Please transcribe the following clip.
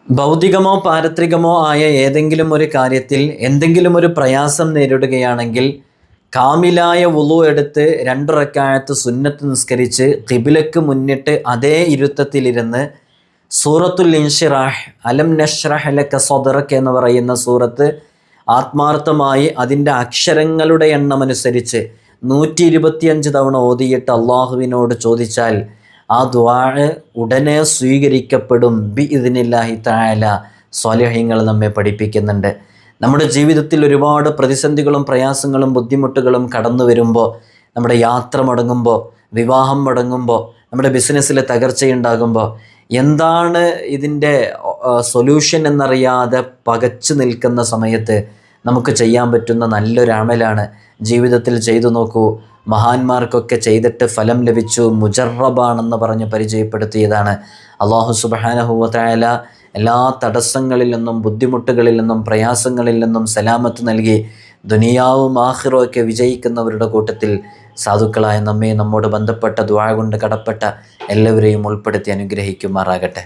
ഭൗതികമോ പാരത്രികമോ ആയ ഏതെങ്കിലും ഒരു കാര്യത്തിൽ എന്തെങ്കിലും ഒരു പ്രയാസം നേരിടുകയാണെങ്കിൽ കാമിലായ വുളു എടുത്ത് 2 റക്അത്ത് സുന്നത്ത് നിസ്കരിച്ച് ഖിബ്ലക്ക് മുന്നിട്ട് അതേ ഇരുത്തത്തിലിരുന്ന് സൂറത്തുൽ ഇൻഷിറാഹ് അലം നശ്റഹ് ലക സദ്റക എന്ന് പറയുന്ന സൂറത്ത് ആത്മാർത്ഥമായി അതിൻ്റെ അക്ഷരങ്ങളുടെ എണ്ണമനുസരിച്ച് 125 തവണ ഓതിയിട്ട് അള്ളാഹുവിനോട് ചോദിച്ചാൽ ആ ദുആ ഉടനെ സ്വീകരിക്കപ്പെടും ബിഇദ്നില്ലാഹി തആല. സ്വാലിഹീങ്ങൾ നമ്മെ പഠിപ്പിക്കുന്നുണ്ട്. നമ്മുടെ ജീവിതത്തിൽ ഒരുപാട് പ്രതിസന്ധികളും പ്രയാസങ്ങളും ബുദ്ധിമുട്ടുകളും കടന്നു വരുമ്പോൾ, നമ്മുടെ യാത്ര മുടങ്ങുമ്പോൾ, വിവാഹം മുടങ്ങുമ്പോൾ, നമ്മുടെ ബിസിനസ്സിൽ തകർച്ചയുണ്ടാകുമ്പോൾ, എന്താണ് ഇതിൻ്റെ സൊല്യൂഷൻ എന്നറിയാതെ പകച്ചു നിൽക്കുന്ന സമയത്ത് നമുക്ക് ചെയ്യാൻ പറ്റുന്ന നല്ലൊരു അമലാണ്. ജീവിതത്തിൽ ചെയ്തു നോക്കൂ. മഹാന്മാർക്കൊക്കെ ചെയ്തിട്ട് ഫലം ലഭിച്ചു, മുജറബാണെന്ന് പറഞ്ഞ് പരിചയപ്പെടുത്തിയതാണ്. അല്ലാഹു സുബ്ഹാനഹു വ തആല എല്ലാ തടസ്സങ്ങളിൽ നിന്നും ബുദ്ധിമുട്ടുകളിൽ നിന്നും പ്രയാസങ്ങളിൽ നിന്നും സലാമത്ത് നൽകി ദുനിയാവും ആഖിറവും ഒക്കെ വിജയിക്കുന്നവരുടെ കൂട്ടത്തിൽ സാധുക്കളായ നമ്മോട് ബന്ധപ്പെട്ട ദുആ കൊണ്ട് കടപ്പെട്ട എല്ലാവരെയും ഉൾപ്പെടുത്തി അനുഗ്രഹിക്കുമാറാകട്ടെ.